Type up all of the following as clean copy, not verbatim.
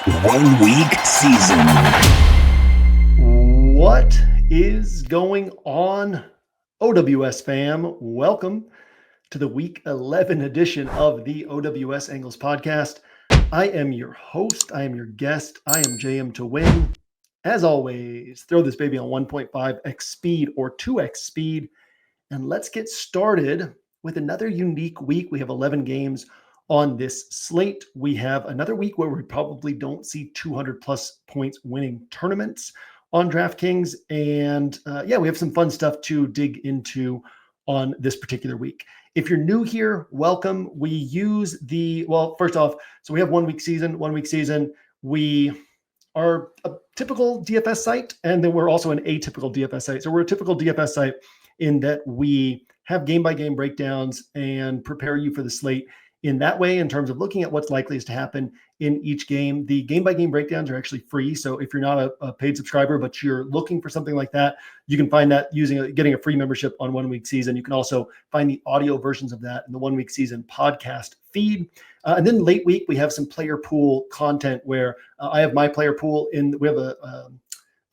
1 week season. What is going on, OWS fam? Welcome to the week 11 edition of the OWS Angles podcast. I am your host. I am your guest. I am JMToWin. As always, throw this baby on 1.5x speed or 2x speed. And let's get started with another unique week. We have 11 games on this slate. We have another week where we probably don't see 200 plus points winning tournaments on DraftKings. And we have some fun stuff to dig into on this particular week. If you're new here, welcome. We use first off, so we have 1 week season. We are a typical DFS site, and then we're also an atypical DFS site. So we're a typical DFS site in that we have game-by-game breakdowns and prepare you for the slate in that way in terms of looking at what's likely to happen in each game. The game-by-game breakdowns are actually free. So if you're not a paid subscriber, but you're looking for something like that, you can find that getting a free membership on 1 week season. You can also find the audio versions of that in the 1 week season podcast feed. And then late week, we have some player pool content where I have my player pool we have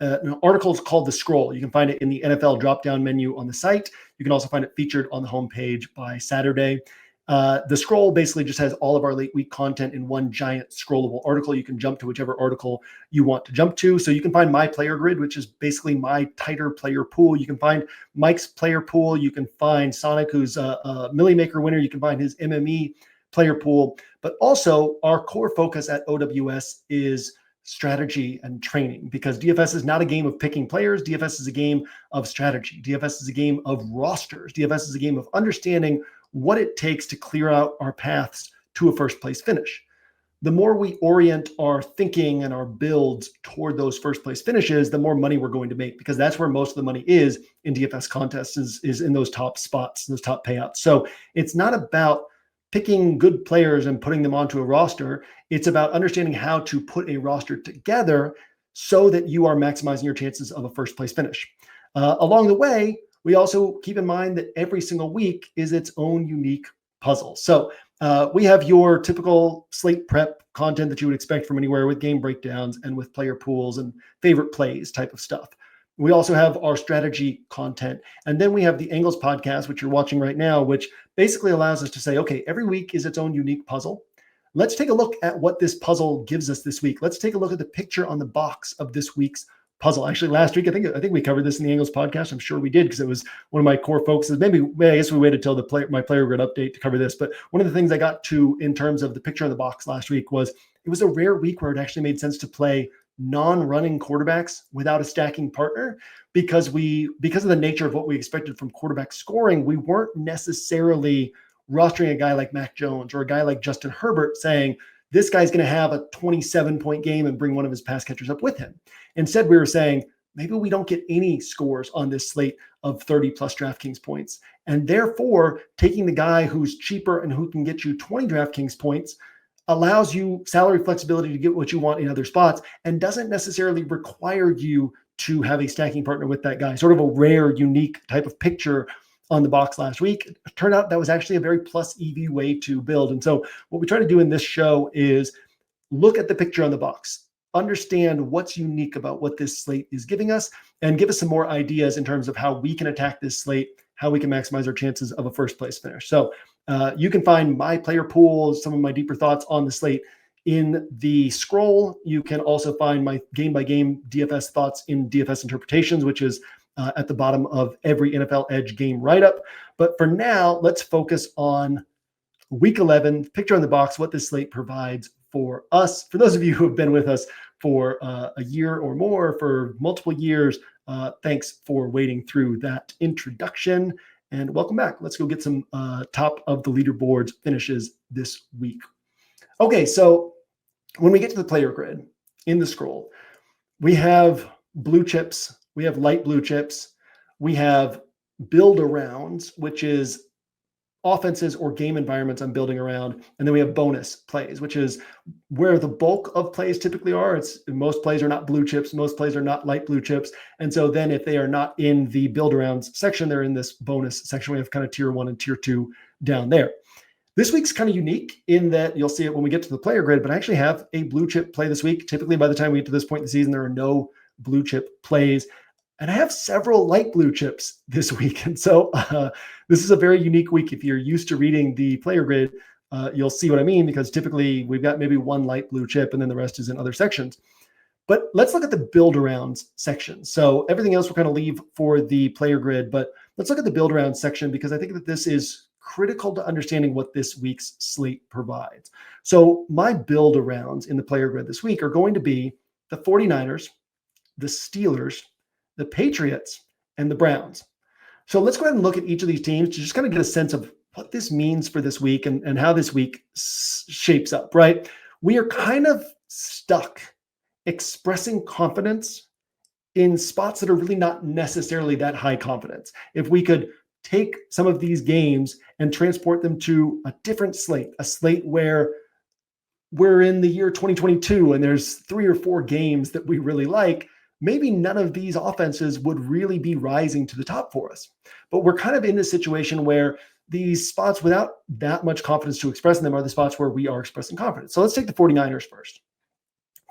an article is called The Scroll. You can find it in the NFL drop-down menu on the site. You can also find it featured on the homepage by Saturday. The Scroll basically just has all of our late week content in one giant scrollable article. You can jump to whichever article you want to jump to. So you can find my player grid, which is basically my tighter player pool. You can find Mike's player pool. You can find Sonic, who's a Millie Maker winner. You can find his MME player pool. But also our core focus at OWS is strategy and training, because DFS is not a game of picking players. DFS is a game of strategy. DFS is a game of rosters. DFS is a game of understanding what it takes to clear out our paths to a first place finish. The more we orient our thinking and our builds toward those first place finishes, the more money we're going to make, because that's where most of the money is in DFS contests, is in those top spots, those top payouts. So it's not about picking good players and putting them onto a roster. It's about understanding how to put a roster together so that you are maximizing your chances of a first place finish. Along the way, we also keep in mind that every single week is its own unique puzzle. So we have your typical slate prep content that you would expect from anywhere, with game breakdowns and with player pools and favorite plays type of stuff. We also have our strategy content. And then we have the Angles podcast, which you're watching right now, which basically allows us to say, okay, every week is its own unique puzzle. Let's take a look at what this puzzle gives us this week. Let's take a look at the picture on the box of this week's puzzle. Actually, last week, I think we covered this in the Angles podcast. I'm sure we did, because it was one of my core focuses. I guess we waited till my player grid update to cover this. But one of the things I got to in terms of the picture on the box last week was it was a rare week where it actually made sense to play non-running quarterbacks without a stacking partner, because of the nature of what we expected from quarterback scoring. We weren't necessarily rostering a guy like Mac Jones or a guy like Justin Herbert saying this guy's going to have a 27-point game and bring one of his pass catchers up with him. Instead, we were saying maybe we don't get any scores on this slate of 30 plus DraftKings points, and therefore taking the guy who's cheaper and who can get you 20 DraftKings points allows you salary flexibility to get what you want in other spots, and doesn't necessarily require you to have a stacking partner with that guy. Sort of a rare, unique type of picture on the box last week. It turned out that was actually a very plus EV way to build. And so what we try to do in this show is look at the picture on the box, understand what's unique about what this slate is giving us, and give us some more ideas in terms of how we can attack this slate, how we can maximize our chances of a first place finish. So you can find my player pool, some of my deeper thoughts on the slate in the Scroll. You can also find my game-by-game DFS thoughts in DFS Interpretations, which is at the bottom of every NFL Edge game write-up. But for now, let's focus on Week 11, picture on the box, what this slate provides for us. For those of you who have been with us for a year or more, for multiple years, thanks for waiting through that introduction. And welcome back. Let's go get some top of the leaderboards finishes this week. Okay, so when we get to the player grid in the Scroll, we have blue chips, we have light blue chips, we have build arounds, which is offenses or game environments I'm building around. And then we have bonus plays, which is where the bulk of plays typically are. Most plays are not blue chips. Most plays are not light blue chips. And so then if they are not in the build arounds section, they're in this bonus section. We have kind of tier 1 and tier 2 down there. This week's kind of unique in that you'll see it when we get to the player grid, but I actually have a blue chip play this week. Typically, by the time we get to this point in the season, there are no blue chip plays. And I have several light blue chips this week. And so this is a very unique week. If you're used to reading the player grid, you'll see what I mean, because typically we've got maybe one light blue chip and then the rest is in other sections. But let's look at the build arounds section. So everything else we're going to leave for the player grid, but let's look at the build around section, because I think that this is critical to understanding what this week's slate provides. So my build arounds in the player grid this week are going to be the 49ers, the Steelers, the Patriots, and the Browns. So let's go ahead and look at each of these teams to just kind of get a sense of what this means for this week and how this week shapes up, right? We are kind of stuck expressing confidence in spots that are really not necessarily that high confidence. If we could take some of these games and transport them to a different slate, a slate where we're in the year 2022 and there's 3 or 4 games that we really like, maybe none of these offenses would really be rising to the top for us. But we're kind of in this situation where these spots without that much confidence to express in them are the spots where we are expressing confidence. So let's take the 49ers first.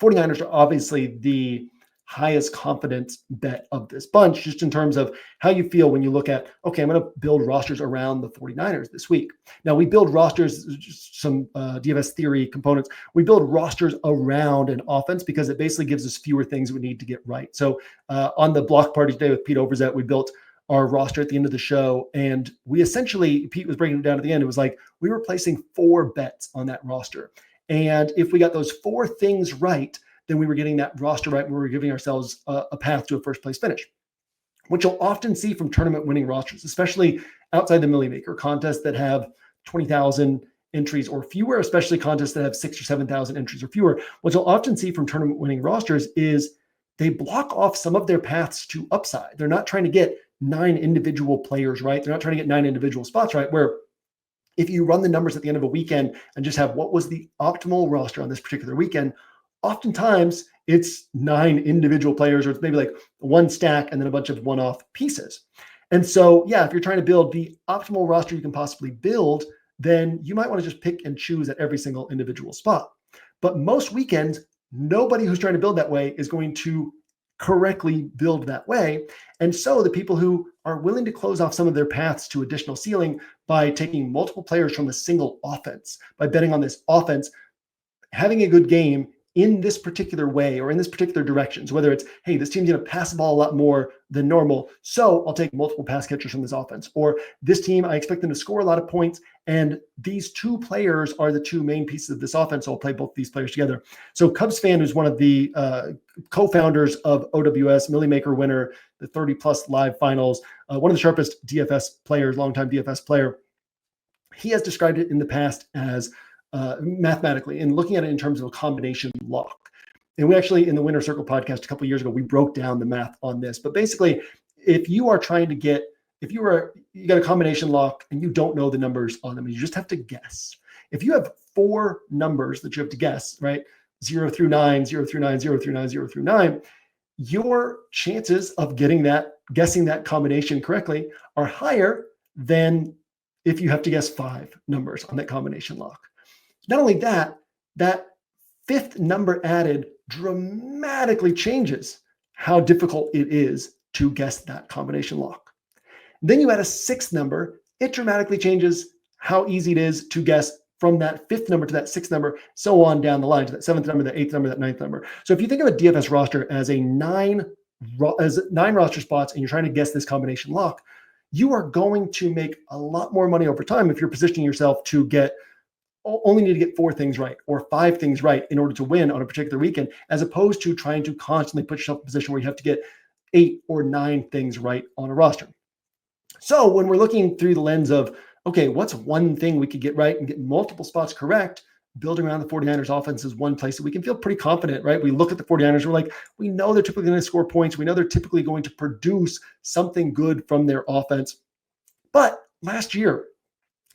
49ers are obviously the highest confidence bet of this bunch, just in terms of how you feel when you look at, okay, I'm going to build rosters around the 49ers this week. Now, we build rosters, just some DFS theory components. We build rosters around an offense because it basically gives us fewer things we need to get right. So on the block party today with Pete Overzet, we built our roster at the end of the show. And we essentially, Pete was breaking it down at the end. It was like we were placing 4 bets on that roster. And if we got those 4 things right, then we were getting that roster right, and we were giving ourselves a path to a first place finish. What you'll often see from tournament winning rosters, especially outside the Millie Maker contests that have 20,000 entries or fewer, especially contests that have 6,000 or 7,000 entries or fewer, what you'll often see from tournament winning rosters is they block off some of their paths to upside. They're not trying to get 9 individual players right. They're not trying to get 9 individual spots right, where if you run the numbers at the end of a weekend and just have what was the optimal roster on this particular weekend, oftentimes it's 9 individual players, or it's maybe like 1 stack and then a bunch of one-off pieces. And so, yeah, if you're trying to build the optimal roster you can possibly build, then you might want to just pick and choose at every single individual spot. But most weekends, nobody who's trying to build that way is going to correctly build that way. And so the people who are willing to close off some of their paths to additional ceiling by taking multiple players from a single offense, by betting on this offense, having a good game in this particular way or in this particular direction. So whether it's, hey, this team's going to pass the ball a lot more than normal, so I'll take multiple pass catchers from this offense. Or this team, I expect them to score a lot of points, and these 2 players are the 2 main pieces of this offense, so I'll play both these players together. So Cubs fan, who's one of the co-founders of OWS, Millie Maker winner, the 30-plus live finals, one of the sharpest DFS players, longtime DFS player, he has described it in the past as mathematically and looking at it in terms of a combination lock. And we actually, in the Winner Circle podcast a couple of years ago, we broke down the math on this. But basically, if you are trying to get, you got a combination lock and you don't know the numbers on them, you just have to guess. If you have 4 numbers that you have to guess, right? 0 through 9, 0 through 9, 0 through 9, 0 through 9, your chances of guessing that combination correctly are higher than if you have to guess 5 numbers on that combination lock. Not only that, that 5th number added dramatically changes how difficult it is to guess that combination lock. Then you add a 6th number, it dramatically changes how easy it is to guess from that 5th number to that 6th number, so on down the line to that 7th number, that 8th number, that 9th number. So if you think of a DFS roster as 9 roster spots and you're trying to guess this combination lock, you are going to make a lot more money over time if you're positioning yourself to only need to get 4 things right or 5 things right in order to win on a particular weekend, as opposed to trying to constantly put yourself in a position where you have to get 8 or 9 things right on a roster. So when we're looking through the lens of, okay, what's one thing we could get right and get multiple spots correct, building around the 49ers offense is one place that we can feel pretty confident, right? We look at the 49ers, we're like, we know they're typically going to score points. We know they're typically going to produce something good from their offense. But last year,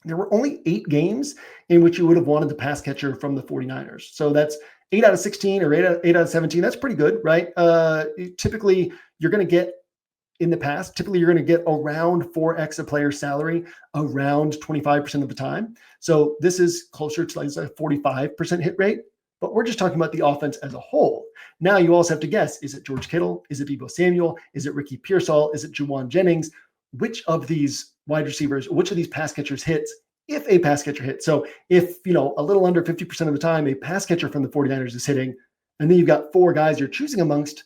there were only 8 games in which you would have wanted the pass catcher from the 49ers. So that's 8 out of 16 or 8 out of 17. That's pretty good, right? Typically, you're going to get in the past, typically you're going to get around 4x a player's salary around 25% of the time. So this is closer to like a 45% hit rate, but we're just talking about the offense as a whole. Now you also have to guess, is it George Kittle? Is it Deebo Samuel? Is it Ricky Pearsall? Is it Juwan Jennings? Which of these wide receivers, which of these pass catchers hits if a pass catcher hits? So if, a little under 50% of the time, a pass catcher from the 49ers is hitting, and then you've got 4 guys you're choosing amongst,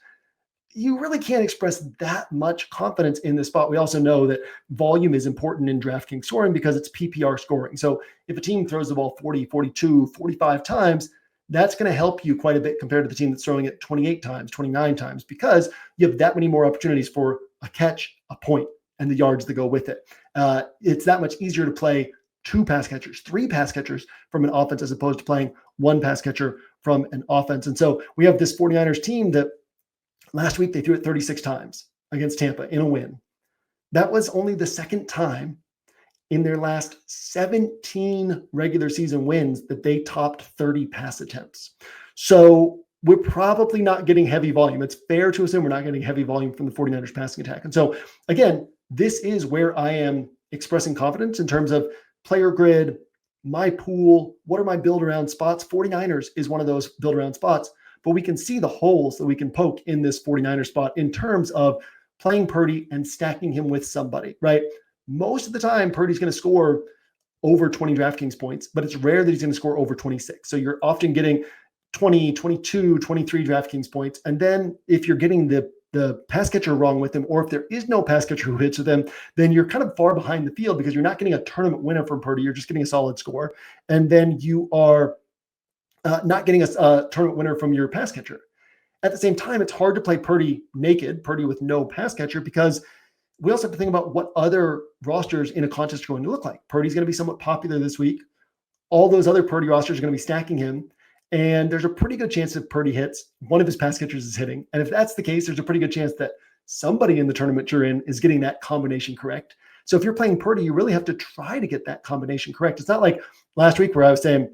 you really can't express that much confidence in this spot. We also know that volume is important in DraftKings scoring because it's PPR scoring. So if a team throws the ball 40, 42, 45 times, that's going to help you quite a bit compared to the team that's throwing it 28 times, 29 times, because you have that many more opportunities for a catch, a point, and the yards that go with it. It's that much easier to play 2 pass catchers, 3 pass catchers from an offense as opposed to playing 1 pass catcher from an offense. And so we have this 49ers team that last week they threw it 36 times against Tampa in a win. That was only the second time in their last 17 regular season wins that they topped 30 pass attempts. So we're probably not getting heavy volume. It's fair to assume we're not getting heavy volume from the 49ers passing attack. And so again, this is where I am expressing confidence in terms of player grid, my pool, what are my build around spots? 49ers is one of those build around spots, but we can see the holes that we can poke in this 49ers spot in terms of playing Purdy and stacking him with somebody, right? Most of the time, Purdy's going to score over 20 DraftKings points, but it's rare that he's going to score over 26. So you're often getting 20, 22, 23 DraftKings points. And then if you're getting the pass catcher wrong with him, or if there is no pass catcher who hits with him, then you're kind of far behind the field because you're not getting a tournament winner from Purdy. You're just getting a solid score. And then you are not getting a tournament winner from your pass catcher. At the same time, it's hard to play Purdy naked, Purdy with no pass catcher, because we also have to think about what other rosters in a contest are going to look like. Purdy's going to be somewhat popular this week. All those other Purdy rosters are going to be stacking him. And there's a pretty good chance if Purdy hits, one of his pass catchers is hitting. And if that's the case, there's a pretty good chance that somebody in the tournament you're in is getting that combination correct. So if you're playing Purdy, you really have to try to get that combination correct. It's not like last week where I was saying,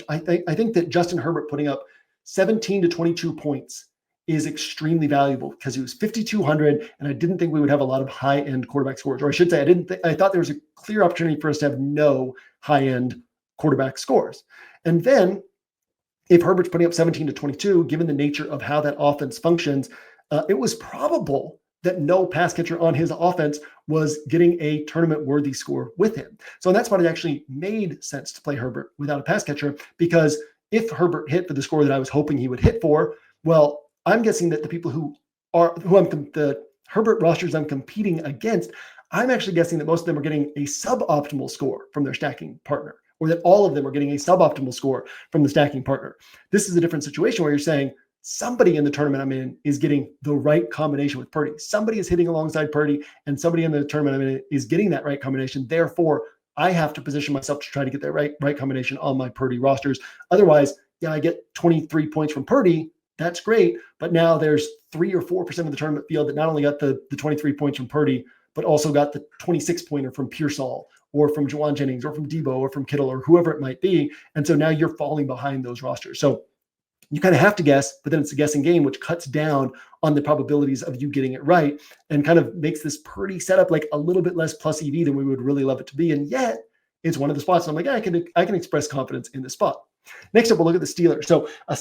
I think that Justin Herbert putting up 17 to 22 points is extremely valuable because he was 5,200, and I didn't think we would have a lot of high-end quarterback scores. Or I should say, I thought there was a clear opportunity for us to have no high-end quarterback scores. And then if Herbert's putting up 17 to 22, given the nature of how that offense functions, it was probable that no pass catcher on his offense was getting a tournament-worthy score with him. So in that spot, it actually made sense to play Herbert without a pass catcher, because if Herbert hit for the score that I was hoping he would hit for, well, I'm guessing that the people the Herbert rosters I'm competing against, I'm actually guessing that most of them are getting a suboptimal score from their stacking partner, or that all of them are getting a suboptimal score from the stacking partner. This is a different situation where you're saying somebody in the tournament I'm in is getting the right combination with Purdy. Somebody is hitting alongside Purdy, and somebody in the tournament I'm in is getting that right combination. Therefore, I have to position myself to try to get that right combination on my Purdy rosters. Otherwise, I get 23 points from Purdy. That's great. But now there's 3 or 4% of the tournament field that not only got the 23 points from Purdy, but also got the 26 pointer from Pearsall, or from Juwan Jennings, or from Deebo, or from Kittle, or whoever it might be. And so now you're falling behind those rosters. So you kind of have to guess, but then it's a guessing game, which cuts down on the probabilities of you getting it right and kind of makes this Purdy setup like a little bit less plus EV than we would really love it to be. And yet it's one of the spots. I'm like, I can express confidence in this spot. Next up, we'll look at the Steelers. So the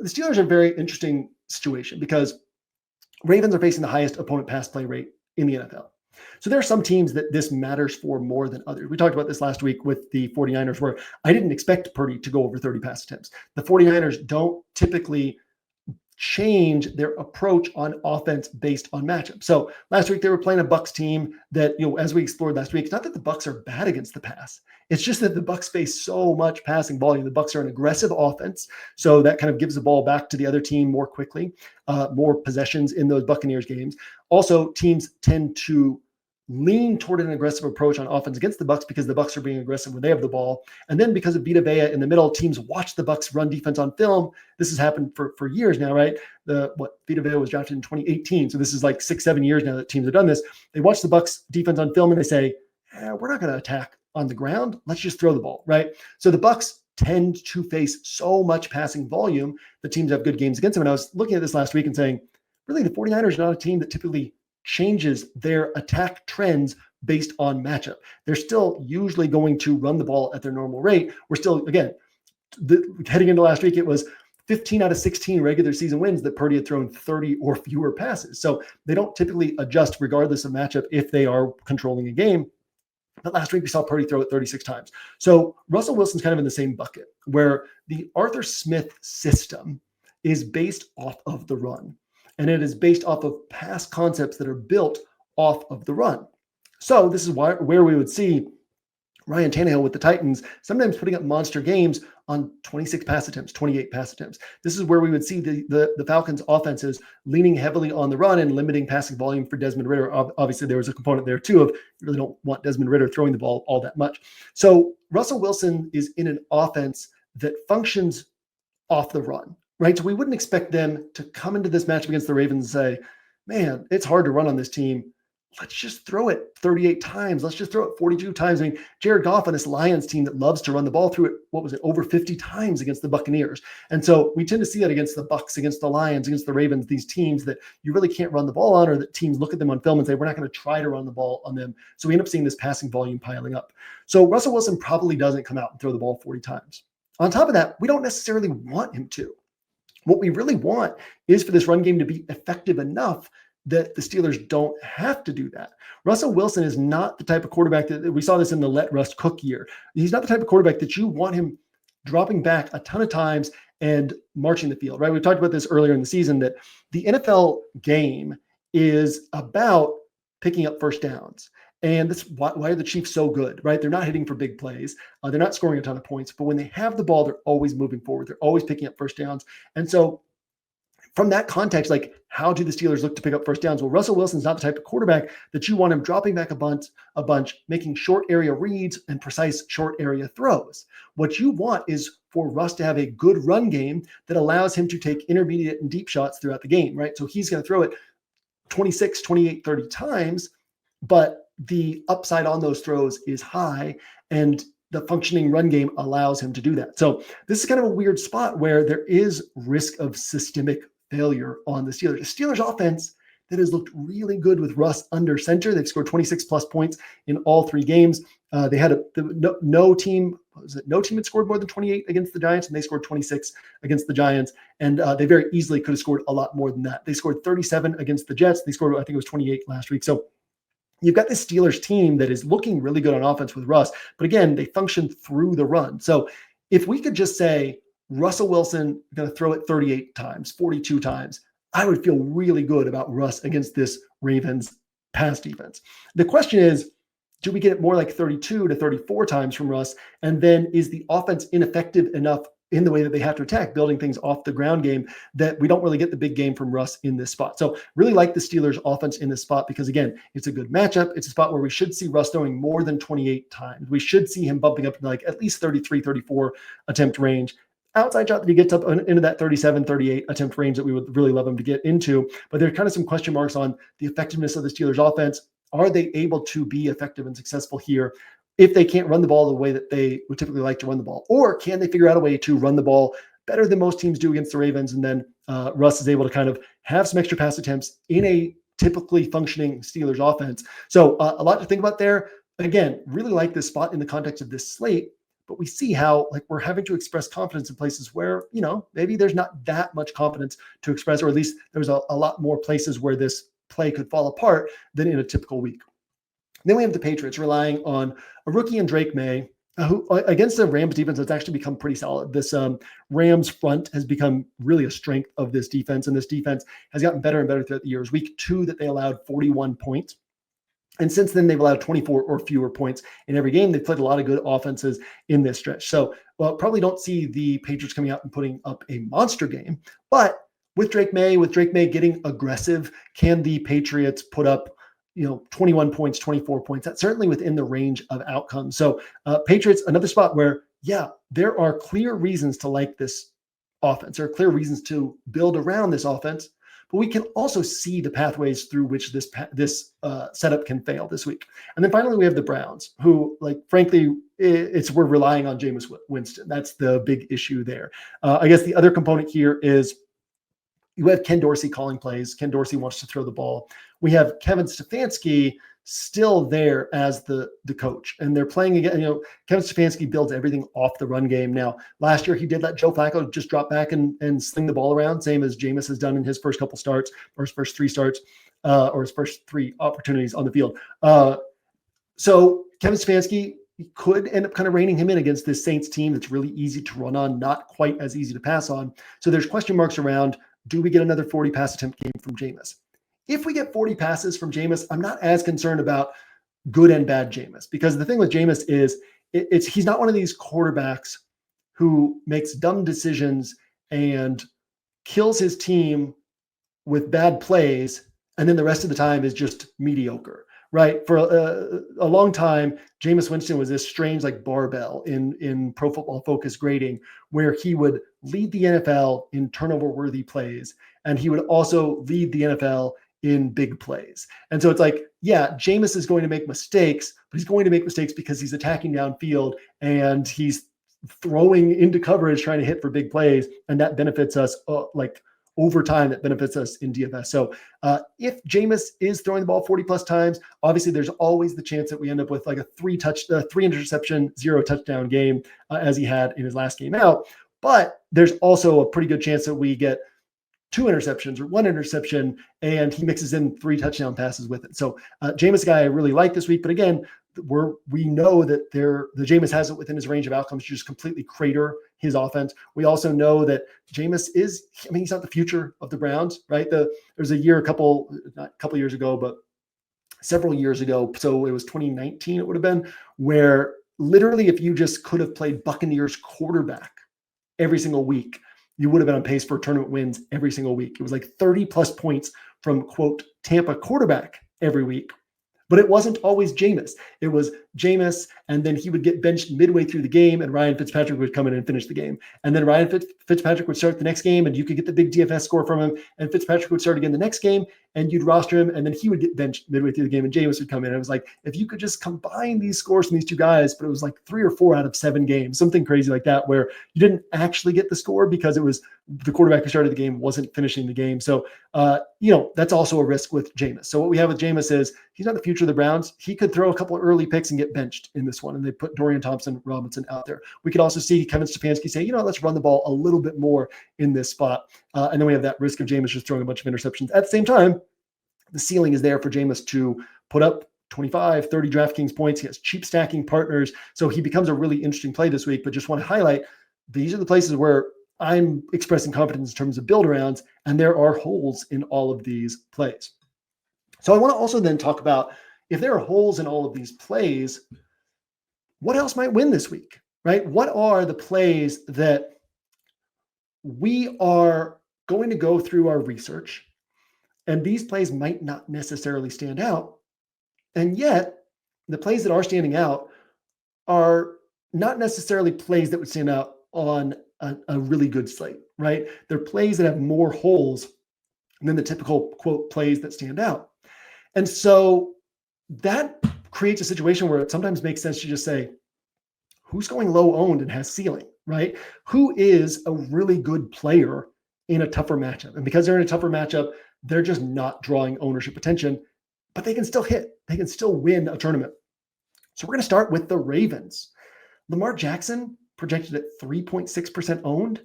Steelers are a very interesting situation because Ravens are facing the highest opponent pass play rate in the NFL. So there are some teams that this matters for more than others. We talked about this last week with the 49ers, where I didn't expect Purdy to go over 30 pass attempts. The 49ers don't typically change their approach on offense based on matchup. So last week they were playing a Bucs team that, as we explored last week, it's not that the Bucs are bad against the pass. It's just that the Bucs face so much passing volume. The Bucs are an aggressive offense, so that kind of gives the ball back to the other team more quickly, more possessions in those Buccaneers games. Also, teams tend to lean toward an aggressive approach on offense against the Bucs because the Bucs are being aggressive when they have the ball. And then because of Vita Vea in the middle, teams watch the Bucs run defense on film. This has happened for years now, right? Vita Vea was drafted in 2018. So this is like 6-7 years now that teams have done this. They watch the Bucs defense on film and they say, we're not going to attack on the ground. Let's just throw the ball, right? So the Bucs tend to face so much passing volume that teams have good games against them. And I was looking at this last week and saying, really, the 49ers are not a team that typically changes their attack trends based on matchup. They're still usually going to run the ball at their normal rate. We're still, again, heading into last week, it was 15 out of 16 regular season wins that Purdy had thrown 30 or fewer passes. So they don't typically adjust regardless of matchup if they are controlling a game. But last week we saw Purdy throw it 36 times. So Russell Wilson's kind of in the same bucket where the Arthur Smith system is based off of the run. And it is based off of past concepts that are built off of the run. So this is where we would see Ryan Tannehill with the Titans sometimes putting up monster games on 26 pass attempts, 28 pass attempts. This is where we would see the Falcons offenses leaning heavily on the run and limiting passing volume for Desmond Ridder. Obviously, there was a component there too of you really don't want Desmond Ridder throwing the ball all that much. So Russell Wilson is in an offense that functions off the run, right? So we wouldn't expect them to come into this matchup against the Ravens and say, man, it's hard to run on this team. Let's just throw it 38 times. Let's just throw it 42 times. I mean, Jared Goff on this Lions team that loves to run the ball through it, what was it, over 50 times against the Buccaneers. And so we tend to see that against the Bucs, against the Lions, against the Ravens, these teams that you really can't run the ball on, or that teams look at them on film and say, we're not going to try to run the ball on them. So we end up seeing this passing volume piling up. So Russell Wilson probably doesn't come out and throw the ball 40 times. On top of that, we don't necessarily want him to. What we really want is for this run game to be effective enough that the Steelers don't have to do that. Russell Wilson is not the type of quarterback that we saw this in the let Russ cook year. He's not the type of quarterback that you want him dropping back a ton of times and marching the field, right? We talked about this earlier in the season that the NFL game is about picking up first downs. And that's why are the Chiefs so good, right? They're not hitting for big plays. They're not scoring a ton of points, but when they have the ball, they're always moving forward. They're always picking up first downs. And so from that context, like how do the Steelers look to pick up first downs? Well, Russell Wilson's not the type of quarterback that you want him dropping back a bunch, making short area reads and precise short area throws. What you want is for Russ to have a good run game that allows him to take intermediate and deep shots throughout the game, right? So he's going to throw it 26, 28, 30 times, but the upside on those throws is high, and the functioning run game allows him to do that. So this is kind of a weird spot where there is risk of systemic failure on the Steelers. The Steelers offense that has looked really good with Russ under center. They've scored 26 plus points in all three games. They had no team had scored more than 28 against the Giants, and they scored 26 against the Giants. And they very easily could have scored a lot more than that. They scored 37 against the Jets. They scored, I think it was 28 last week. So you've got this Steelers team that is looking really good on offense with Russ, but again, they function through the run. So if we could just say, Russell Wilson going to throw it 38 times, 42 times, I would feel really good about Russ against this Ravens pass defense. The question is, do we get it more like 32 to 34 times from Russ? And then is the offense ineffective enough in the way that they have to attack, building things off the ground game, that we don't really get the big game from Russ in this spot? So really like the Steelers offense in this spot because, again, it's a good matchup. It's a spot where we should see Russ throwing more than 28 times. We should see him bumping up to like at least 33, 34 attempt range. Outside shot that he gets up into that 37, 38 attempt range that we would really love him to get into. But there's kind of some question marks on the effectiveness of the Steelers offense. Are they able to be effective and successful here if they can't run the ball the way that they would typically like to run the ball? Or can they figure out a way to run the ball better than most teams do against the Ravens? And then Russ is able to kind of have some extra pass attempts in a typically functioning Steelers offense. So a lot to think about there. Again, really like this spot in the context of this slate. But we see how like we're having to express confidence in places where, you know, maybe there's not that much confidence to express, or at least there's a lot more places where this play could fall apart than in a typical week. Then we have the Patriots relying on a rookie in Drake May, who against the Rams defense has actually become pretty solid. This Rams front has become really a strength of this defense, and this defense has gotten better and better throughout the years. Week 2 that they allowed 41 points. And since then, they've allowed 24 or fewer points in every game. They've played a lot of good offenses in this stretch. So, well, probably don't see the Patriots coming out and putting up a monster game. But with Drake May getting aggressive, can the Patriots put up, 21 points, 24 points? That's certainly within the range of outcomes. So, Patriots, another spot where, there are clear reasons to like this offense. There are clear reasons to build around this offense. But we can also see the pathways through which this setup can fail this week. And then finally, we have the Browns, who, frankly, we're relying on Jameis Winston. That's the big issue there. I guess the other component here is you have Ken Dorsey calling plays. Ken Dorsey wants to throw the ball. we have Kevin Stefanski still there as the coach, and they're playing again. Kevin Stefanski builds everything off the run game. Now, last year he did let Joe Flacco just drop back and sling the ball around, same as Jameis has done in his first couple starts, or his first three starts, or his first three opportunities on the field. So Kevin Stefanski could end up kind of reining him in against this Saints team that's really easy to run on, not quite as easy to pass on. So there's question marks around, do we get another 40 pass attempt game from Jameis? If we get 40 passes from Jameis, I'm not as concerned about good and bad Jameis, because the thing with Jameis is he's not one of these quarterbacks who makes dumb decisions and kills his team with bad plays, and then the rest of the time is just mediocre. Right. For a long time, Jameis Winston was this strange like barbell in Pro Football Focus grading, where he would lead the NFL in turnover-worthy plays, and he would also lead the NFL in big plays. And so it's like, yeah, Jameis is going to make mistakes, but he's going to make mistakes because he's attacking downfield and he's throwing into coverage, trying to hit for big plays, and that benefits us over time, that benefits us in DFS. So if Jameis is throwing the ball 40 plus times, obviously there's always the chance that we end up with like a three interception, 0 touchdown game as he had in his last game out. But there's also a pretty good chance that we get 2 interceptions or 1 interception, and he mixes in 3 touchdown passes with it. So Jameis, guy I really like this week, but again, we know that the Jameis has it within his range of outcomes to just completely crater his offense. We also know that Jameis he's not the future of the Browns, right? There's not a couple years ago, but several years ago. So it was 2019, it would have been, where literally if you just could have played Buccaneers quarterback every single week, you would have been on pace for tournament wins every single week. It was like 30 plus points from, quote, Tampa quarterback every week. But it wasn't always Jameis. It was Jameis, and then he would get benched midway through the game, and Ryan Fitzpatrick would come in and finish the game. And then Ryan Fitzpatrick would start the next game, and you could get the big DFS score from him, and Fitzpatrick would start again the next game, and you'd roster him, and then he would get benched midway through the game, and Jameis would come in. It was like, if you could just combine these scores from these two guys, but it was like 3 or 4 out of 7 games, something crazy like that, where you didn't actually get the score because it was the quarterback who started the game wasn't finishing the game. So, that's also a risk with Jameis. So what we have with Jameis is he's not the future of the Browns. He could throw a couple of early picks and get benched in this one, and they put Dorian Thompson-Robinson out there. We could also see Kevin Stefanski say, let's run the ball a little bit more in this spot. And then we have that risk of Jameis just throwing a bunch of interceptions. At the same time, the ceiling is there for Jameis to put up 25, 30 DraftKings points. He has cheap stacking partners. So he becomes a really interesting play this week. But just want to highlight, these are the places where I'm expressing confidence in terms of build arounds, and there are holes in all of these plays. So I want to also then talk about, if there are holes in all of these plays, what else might win this week, right? What are the plays that we are going to go through our research, and these plays might not necessarily stand out, and yet the plays that are standing out are not necessarily plays that would stand out on a really good slate, right? They're plays that have more holes than the typical, quote, plays that stand out. And so that creates a situation where it sometimes makes sense to just say, who's going low owned and has ceiling, right? Who is a really good player in a tougher matchup? And because they're in a tougher matchup, they're just not drawing ownership attention, but they can still hit. They can still win a tournament. So we're going to start with the Ravens. Lamar Jackson projected at 3.6% owned.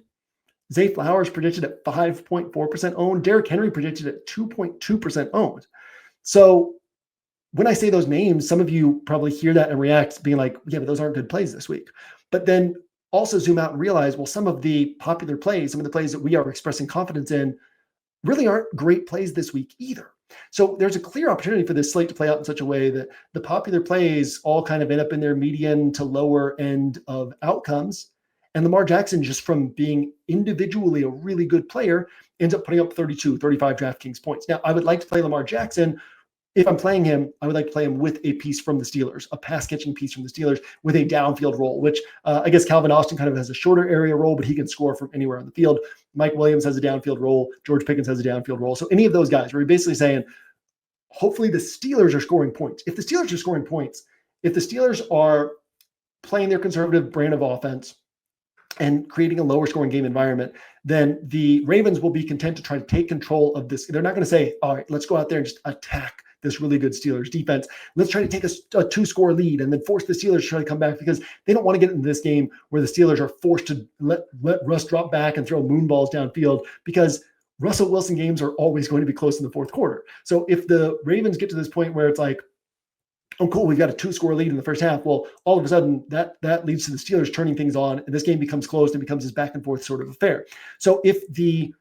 Zay Flowers projected at 5.4% owned. Derrick Henry projected at 2.2% owned. So when I say those names, some of you probably hear that and react being like, yeah, but those aren't good plays this week. But then also zoom out and realize, well, some of the popular plays, some of the plays that we are expressing confidence in really aren't great plays this week either. So there's a clear opportunity for this slate to play out in such a way that the popular plays all kind of end up in their median to lower end of outcomes. And Lamar Jackson, just from being individually a really good player, ends up putting up 32, 35 DraftKings points. Now, I would like to play Lamar Jackson. If I'm playing him, I would like to play him with a piece from the Steelers, a pass-catching piece from the Steelers with a downfield role, which I guess Calvin Austin kind of has a shorter area role, but he can score from anywhere on the field. Mike Williams has a downfield role. George Pickens has a downfield role. So any of those guys, we're basically saying, hopefully the Steelers are scoring points. If the Steelers are scoring points, if the Steelers are playing their conservative brand of offense, and creating a lower scoring game environment, then the Ravens will be content to try to take control of this. They're not going to say, all right, let's go out there and just attack this really good Steelers defense. Let's try to take a 2-score lead and then force the Steelers to try to come back, because they don't want to get into this game where the Steelers are forced to let Russ drop back and throw moon balls downfield, because Russell Wilson games are always going to be close in the fourth quarter. So if the Ravens get to this point where it's like, oh, cool, we got a 2-score lead in the first half, well, all of a sudden that leads to the Steelers turning things on, and this game becomes closed and becomes this back and forth sort of affair. So if the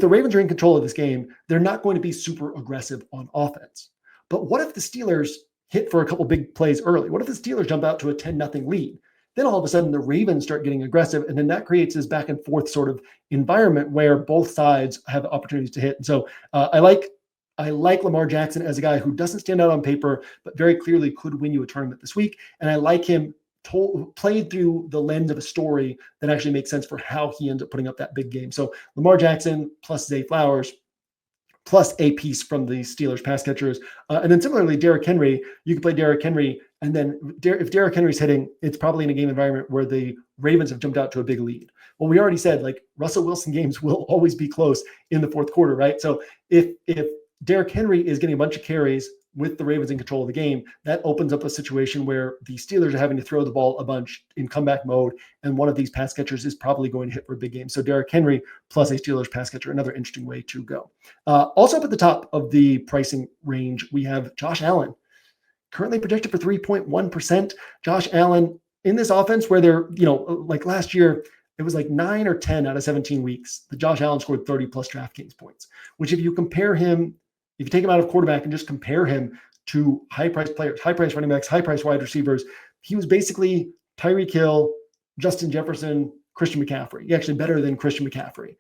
Ravens are in control of this game, they're not going to be super aggressive on offense. But what if the Steelers hit for a couple big plays early? What if the Steelers jump out to a 10-0 lead? Then all of a sudden the Ravens start getting aggressive, and then that creates this back and forth sort of environment where both sides have opportunities to hit. And so I like Lamar Jackson as a guy who doesn't stand out on paper, but very clearly could win you a tournament this week. And I like him played through the lens of a story that actually makes sense for how he ends up putting up that big game. So Lamar Jackson plus Zay Flowers plus a piece from the Steelers pass catchers. And then similarly, Derrick Henry, you can play Derrick Henry. And then if Derrick Henry's hitting, it's probably in a game environment where the Ravens have jumped out to a big lead. Well, we already said, like, Russell Wilson games will always be close in the fourth quarter, right? So if Derrick Henry is getting a bunch of carries with the Ravens in control of the game, that opens up a situation where the Steelers are having to throw the ball a bunch in comeback mode, and one of these pass catchers is probably going to hit for a big game. So Derrick Henry plus a Steelers pass catcher, another interesting way to go. Also up at the top of the pricing range, we have Josh Allen, currently projected for 3.1%. Josh Allen in this offense where they're, like last year, it was like 9 or 10 out of 17 weeks that Josh Allen scored 30 plus DraftKings points, which if you compare him, if you take him out of quarterback and just compare him to high-priced players, high-priced running backs, high-priced wide receivers, he was basically Tyreek Hill, Justin Jefferson, Christian McCaffrey. He actually better than Christian McCaffrey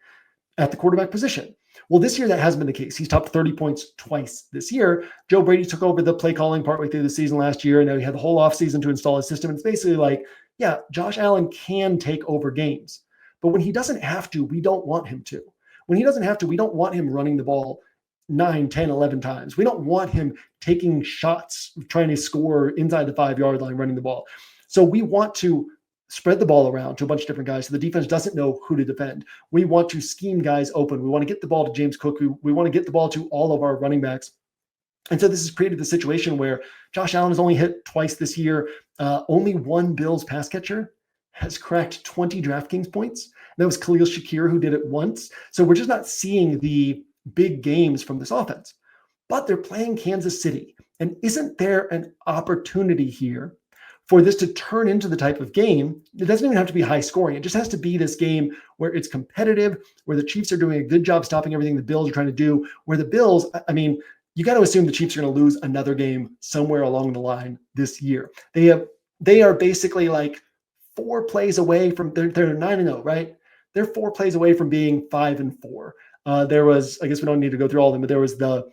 at the quarterback position. Well, this year that hasn't been the case. He's topped 30 points twice this year. Joe Brady took over the play calling partway through the season last year, and now he had the whole offseason to install his system. It's basically like, yeah, Josh Allen can take over games. But when he doesn't have to, we don't want him to. When he doesn't have to, we don't want him running the ball 9, 10, 11 times. We don't want him taking shots, trying to score inside the 5-yard line, running the ball. So we want to spread the ball around to a bunch of different guys so the defense doesn't know who to defend. We want to scheme guys open. We want to get the ball to James Cook. We want to get the ball to all of our running backs. And so this has created the situation where Josh Allen has only hit twice this year. Only one Bills pass catcher has cracked 20 DraftKings points. That was Khalil Shakir, who did it once. So we're just not seeing the big games from this offense. But they're playing Kansas City. And isn't there an opportunity here for this to turn into the type of game? It doesn't even have to be high scoring. It just has to be this game where it's competitive, where the Chiefs are doing a good job stopping everything the Bills are trying to do, where the Bills, I mean, you got to assume the Chiefs are going to lose another game somewhere along the line this year. They are basically like 4 plays away from, they're 9-0, right? They're 4 plays away from being 5-4. There was, I guess we don't need to go through all of them, but there was the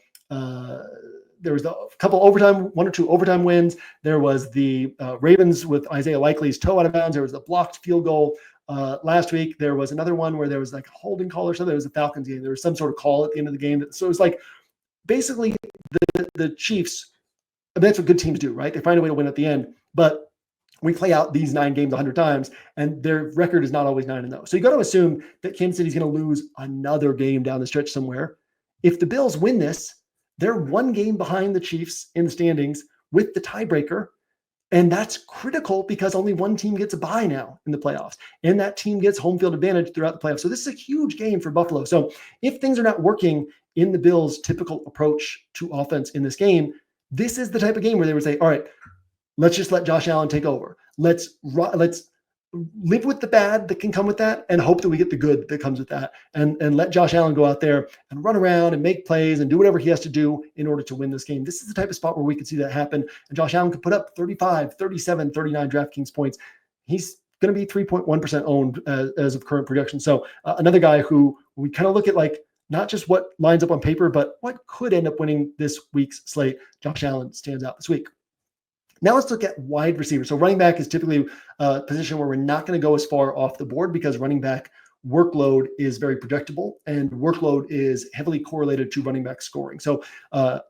couple overtime, 1 or 2 overtime wins. There was the Ravens with Isaiah Likely's toe out of bounds. There was the blocked field goal last week. There was another one where there was like a holding call or something. There was a Falcons game. There was some sort of call at the end of the game. So it was like basically the Chiefs, I mean, that's what good teams do, right? They find a way to win at the end, but we play out these 9 games 100 times, and their record is not always 9-0. So you got to assume that Kansas City's going to lose another game down the stretch somewhere. If the Bills win this, they're 1 game behind the Chiefs in the standings with the tiebreaker, and that's critical because only one team gets a bye now in the playoffs, and that team gets home field advantage throughout the playoffs. So this is a huge game for Buffalo. So if things are not working in the Bills' typical approach to offense in this game, this is the type of game where they would say, all right, let's just let Josh Allen take over. Let's live with the bad that can come with that and hope that we get the good that comes with that. And let Josh Allen go out there and run around and make plays and do whatever he has to do in order to win this game. This is the type of spot where we could see that happen. And Josh Allen could put up 35, 37, 39 DraftKings points. He's going to be 3.1% owned as of current projection. So another guy who we kind of look at like not just what lines up on paper, but what could end up winning this week's slate. Josh Allen stands out this week. Now let's look at wide receiver. So running back is typically a position where we're not going to go as far off the board because running back workload is very predictable, and workload is heavily correlated to running back scoring. So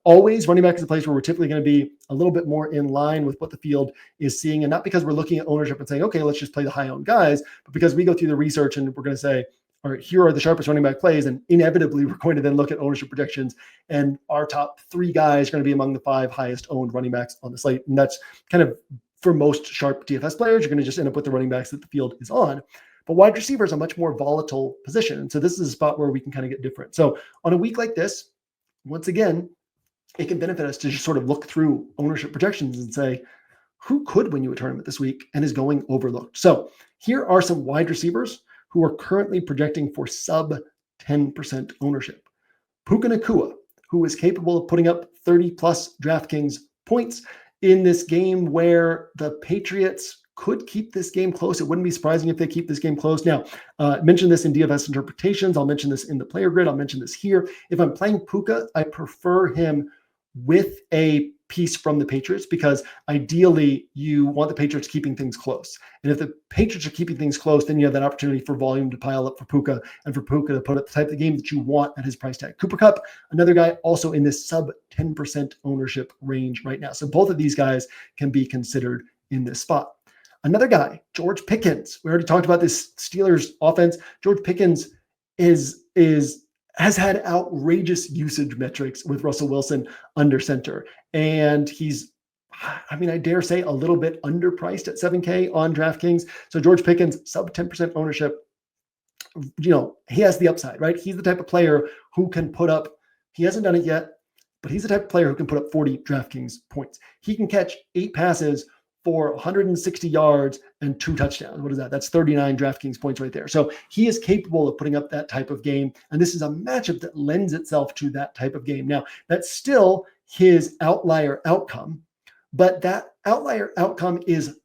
always running back is a place where we're typically going to be a little bit more in line with what the field is seeing, and not because we're looking at ownership and saying, okay, let's just play the high owned guys, but because we go through the research and we're going to say, all right, here are the sharpest running back plays, and inevitably we're going to then look at ownership projections, and our top 3 guys are going to be among the 5 highest owned running backs on the slate. And that's kind of, for most sharp DFS players, you're going to just end up with the running backs that the field is on. But wide receiver is a much more volatile position. And so this is a spot where we can kind of get different. So on a week like this, once again, it can benefit us to just sort of look through ownership projections and say, who could win you a tournament this week and is going overlooked? So here are some wide receivers who are currently projecting for sub 10% ownership. Puka Nacua, who is capable of putting up 30 plus DraftKings points in this game where the Patriots could keep this game close. It wouldn't be surprising if they keep this game close. Now, I mentioned this in DFS interpretations. I'll mention this in the player grid. I'll mention this here. If I'm playing Puka, I prefer him with a piece from the Patriots, because ideally you want the Patriots keeping things close. And if the Patriots are keeping things close, then you have that opportunity for volume to pile up for Puka, and for Puka to put up the type of game that you want at his price tag. Cooper Kupp, another guy also in this sub 10% ownership range right now. So both of these guys can be considered in this spot. Another guy, George Pickens. We already talked about this Steelers offense. George Pickens has had outrageous usage metrics with Russell Wilson under center. And he's, I mean, I dare say a little bit underpriced at 7K on DraftKings. So George Pickens, sub 10% ownership, you know, he has the upside, right? He's the type of player who can put up, he hasn't done it yet, but he's the type of player who can put up 40 DraftKings points. He can catch 8 passes for 160 yards and 2 touchdowns. What is that? That's 39 DraftKings points right there. So he is capable of putting up that type of game. And this is a matchup that lends itself to that type of game. Now, that's still his outlier outcome, but that outlier outcome is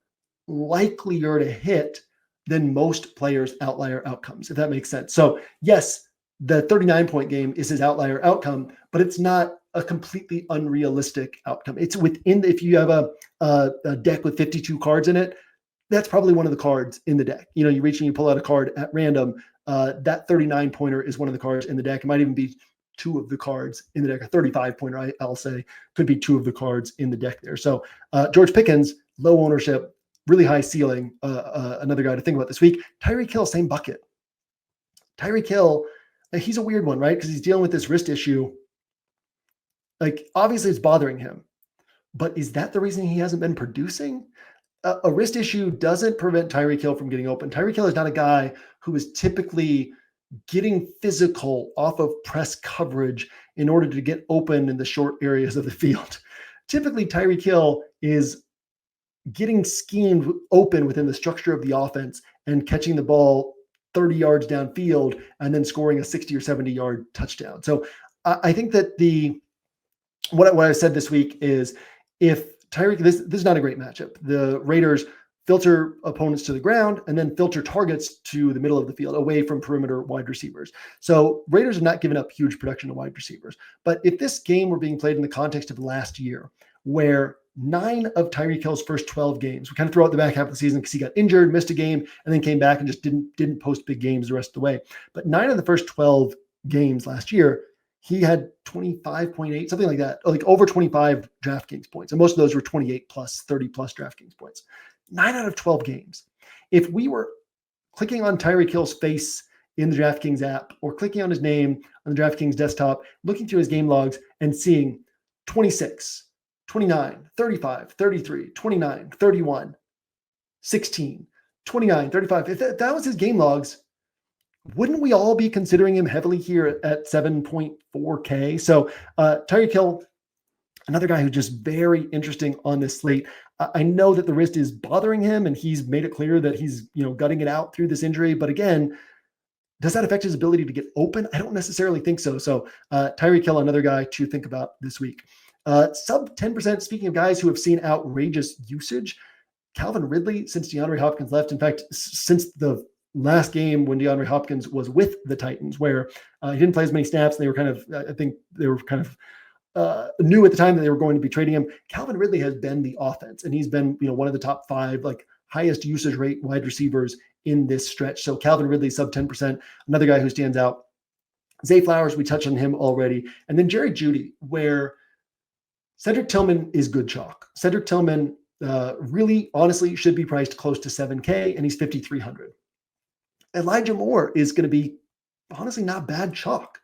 likelier to hit than most players' outlier outcomes, if that makes sense. So yes, the 39-point game is his outlier outcome, but it's not a completely unrealistic outcome. It's within, if you have a deck with 52 cards in it, that's probably one of the cards in the deck. You know, you reach and you pull out a card at random. That 39-pointer is one of the cards in the deck. It might even be 2 of the cards in the deck. A 35-pointer, I'll say, could be 2 of the cards in the deck there. So George Pickens, low ownership, really high ceiling. Another guy to think about this week. Tyreek Hill, same bucket. Tyreek Hill, he's a weird one, right? Because he's dealing with this wrist issue. Like, obviously it's bothering him, but is that the reason he hasn't been producing? A wrist issue doesn't prevent Tyreek Hill from getting open. Tyreek Hill is not a guy who is typically getting physical off of press coverage in order to get open in the short areas of the field. Typically, Tyreek Hill is getting schemed open within the structure of the offense and catching the ball 30 yards downfield and then scoring a 60 or 70 yard touchdown. So I think that what I said this week is, if Tyreek, this is not a great matchup. The Raiders filter opponents to the ground and then filter targets to the middle of the field, away from perimeter wide receivers. So Raiders have not given up huge production to wide receivers. But if this game were being played in the context of last year, where 9 of Tyreek Hill's first 12 games, we kind of throw out the back half of the season because he got injured, missed a game, and then came back and just didn't post big games the rest of the way. But 9 of the first 12 games last year, he had 25.8, something like that, like over 25 DraftKings points. And most of those were 28 plus, 30 plus DraftKings points. 9 out of 12 games. If we were clicking on Tyreek Hill's face in the DraftKings app, or clicking on his name on the DraftKings desktop, looking through his game logs and seeing 26, 29, 35, 33, 29, 31, 16, 29, 35, if that was his game logs, wouldn't we all be considering him heavily here at 7.4K? So Tyreek Hill, another guy who's just very interesting on this slate. I know that the wrist is bothering him, and he's made it clear that he's, gutting it out through this injury. But again, does that affect his ability to get open? I don't necessarily think so. So Tyreek Hill, another guy to think about this week. Sub 10%, speaking of guys who have seen outrageous usage, Calvin Ridley, since DeAndre Hopkins left. In fact, since the last game when DeAndre Hopkins was with the Titans, where he didn't play as many snaps, and they were kind of, I think they were kind of knew at the time that they were going to be trading him. Calvin Ridley has been the offense, and he's been, one of the top 5 like highest usage rate wide receivers in this stretch. So Calvin Ridley, sub 10%, another guy who stands out. Zay Flowers, we touched on him already. And then Jerry Jeudy, where Cedric Tillman is good chalk. Cedric Tillman really, honestly, should be priced close to $7K, and he's $5,300. Elijah Moore is going to be, honestly, not bad chalk.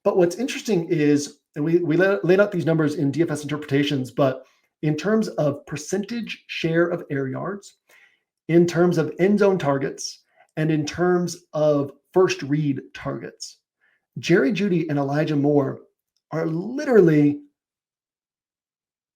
But what's interesting is, and we laid out these numbers in DFS interpretations, but in terms of percentage share of air yards, in terms of end zone targets, and in terms of first read targets, Jerry Jeudy and Elijah Moore are literally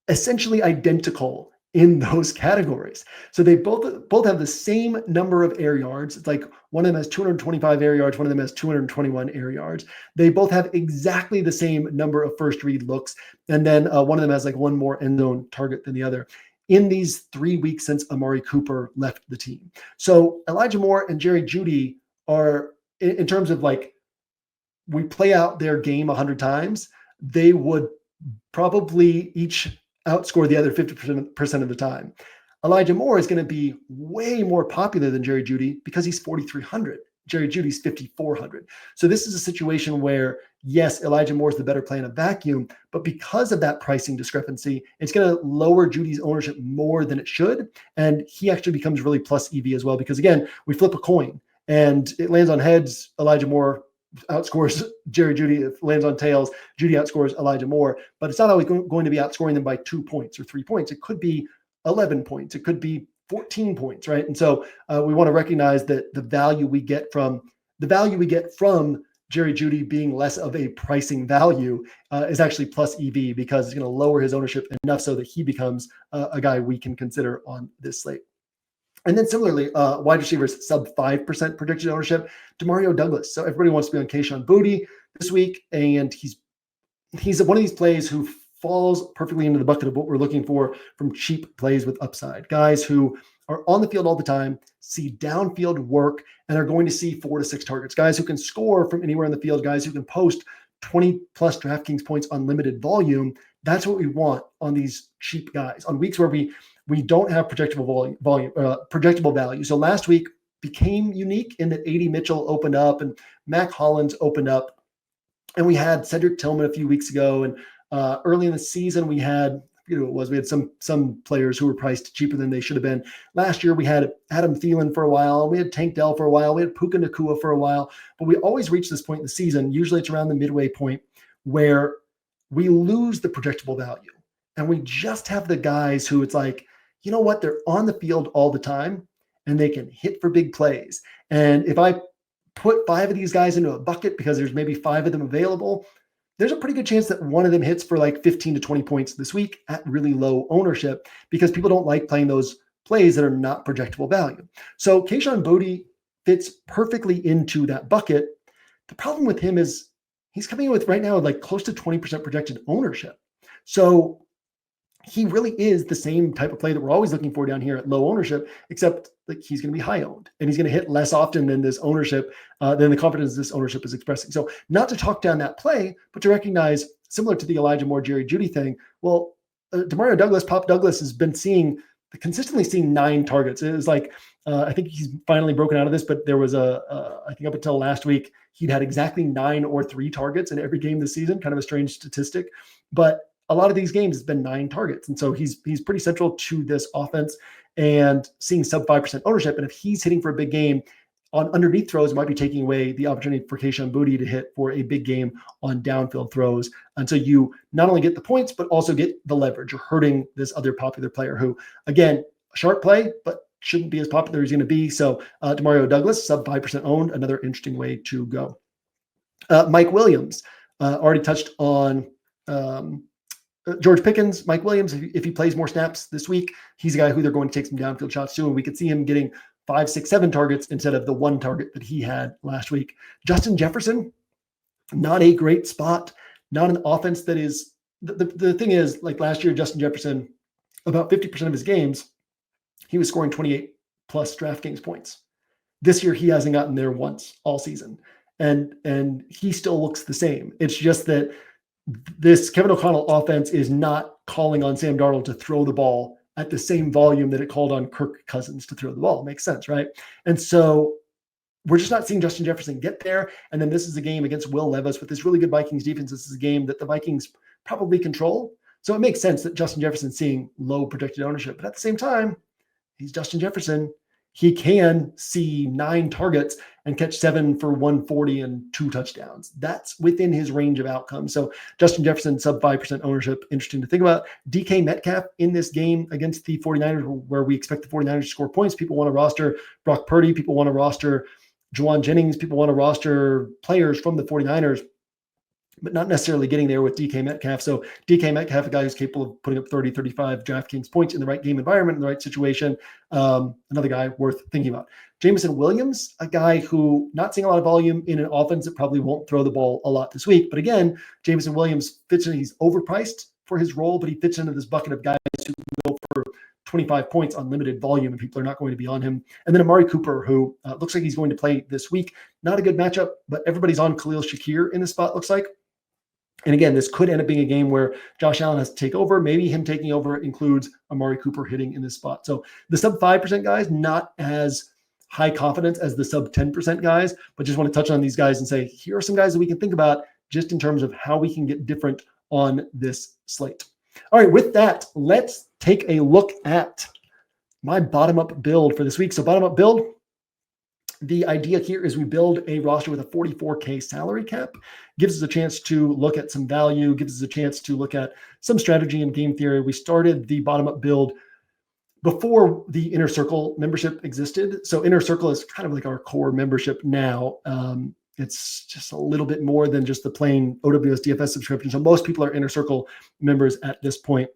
essentially identical in those categories. So they both have the same number of air yards. It's like one of them has 225 air yards, one of them has 221 air yards. They both have exactly the same number of first read looks. And then one of them has like one more end zone target than the other in these 3 weeks since Amari Cooper left the team. So Elijah Moore and Jerry Jeudy are, in terms of like, we play out their game 100 times, they would probably each outscore the other 50% of the time. Elijah Moore is going to be way more popular than Jerry Jeudy because he's 4,300. Jerry Jeudy's 5,400. So this is a situation where, yes, Elijah Moore is the better play in a vacuum, but because of that pricing discrepancy, it's going to lower Jeudy's ownership more than it should. And he actually becomes really plus EV as well, because again, we flip a coin and it lands on heads. Elijah Moore outscores Jerry Jeudy. If it lands on tails, Jeudy outscores Elijah Moore, but it's not always going to be outscoring them by 2 points or 3 points. It could be 11 points. It could be 14 points, right? And so we want to recognize that the value we get from Jerry Jeudy being less of a pricing value is actually plus EV, because it's going to lower his ownership enough so that he becomes a guy we can consider on this slate. And then similarly, wide receivers, sub 5% predicted ownership, Demario Douglas. So everybody wants to be on Kayshon Boutte this week, and he's one of these plays who falls perfectly into the bucket of what we're looking for from cheap plays with upside. Guys who are on the field all the time, see downfield work, and are going to see 4 to 6 targets. Guys who can score from anywhere in the field, guys who can post 20 plus DraftKings points on limited volume. That's what we want on these cheap guys, on weeks where we don't have projectable value. So last week became unique in that AD Mitchell opened up and Mac Hollins opened up, and we had Cedric Tillman a few weeks ago, and early in the season we had some players who were priced cheaper than they should have been. Last year we had Adam Thielen for a while, we had Tank Dell for a while, we had Puka Nacua for a while, but we always reach this point in the season, usually it's around the midway point, where we lose the projectable value, and we just have the guys who it's like, you know what, they're on the field all the time and they can hit for big plays. And if I put 5 of these guys into a bucket because there's maybe 5 of them available, there's a pretty good chance that one of them hits for like 15 to 20 points this week at really low ownership, because people don't like playing those plays that are not projectable value. So Kayshon Boutte fits perfectly into that bucket. The problem with him is he's coming in with right now like close to 20% projected ownership. So he really is the same type of play that we're always looking for down here at low ownership, except like he's going to be high owned and he's going to hit less often than this ownership, than the confidence this ownership is expressing. So not to talk down that play, but to recognize, similar to the Elijah Moore, Jerry Jeudy thing, well, Demario Douglas, Pop Douglas has been consistently seeing 9 targets. It was like, I think he's finally broken out of this, but there was I think up until last week, he'd had exactly 9 or 3 targets in every game this season, kind of a strange statistic, but a lot of these games has been 9 targets. And so he's pretty central to this offense and seeing sub 5% ownership. And if he's hitting for a big game on underneath throws, it might be taking away the opportunity for Kayshon Boutte to hit for a big game on downfield throws. And so you not only get the points, but also get the leverage. You're hurting this other popular player who, again, a sharp play, but shouldn't be as popular as he's going to be. So Demario Douglas, sub 5% owned, another interesting way to go. Mike Williams, already touched on George Pickens. Mike Williams, if he plays more snaps this week, he's a guy who they're going to take some downfield shots to, and we could see him getting 5, 6, 7 targets instead of the 1 target that he had last week. Justin Jefferson, not a great spot, not an offense that is, the thing is, like last year, Justin Jefferson, about 50% of his games, he was scoring 28 plus DraftKings points. This year, he hasn't gotten there once all season, and he still looks the same. It's just that this Kevin O'Connell offense is not calling on Sam Darnold to throw the ball at the same volume that it called on Kirk Cousins to throw the ball. Makes sense, right? And so we're just not seeing Justin Jefferson get there. And then this is a game against Will Levis with this really good Vikings defense. This is a game that the Vikings probably control. So it makes sense that Justin Jefferson's seeing low projected ownership. But at the same time, he's Justin Jefferson. He can see 9 targets and catch 7 for 140 and 2 touchdowns. That's within his range of outcomes. So Justin Jefferson, sub 5% ownership, interesting to think about. DK Metcalf in this game against the 49ers, where we expect the 49ers to score points. People want to roster Brock Purdy. People want to roster Juwan Jennings. People want to roster players from the 49ers, but not necessarily getting there with DK Metcalf. So DK Metcalf, a guy who's capable of putting up 30, 35 DraftKings points in the right game environment, in the right situation. Another guy worth thinking about. Jameson Williams, a guy who not seeing a lot of volume in an offense that probably won't throw the ball a lot this week. But again, Jameson Williams fits in. He's overpriced for his role, but he fits into this bucket of guys who go for 25 points on limited volume, and people are not going to be on him. And then Amari Cooper, who looks like he's going to play this week. Not a good matchup, but everybody's on Khalil Shakir in this spot, looks like. And again, this could end up being a game where Josh Allen has to take over. Maybe him taking over includes Amari Cooper hitting in this spot. So the sub 5% guys, not as high confidence as the sub 10% guys, but just want to touch on these guys and say, here are some guys that we can think about just in terms of how we can get different on this slate. All right, with that, let's take a look at my bottom-up build for this week. So bottom-up build, the idea here is we build a roster with a 44K salary cap, gives us a chance to look at some value, gives us a chance to look at some strategy and game theory. We started the bottom-up build before the Inner Circle membership existed. So Inner Circle is kind of like our core membership now. It's just a little bit more than just the plain OWS DFS subscription. So most people are Inner Circle members at this point.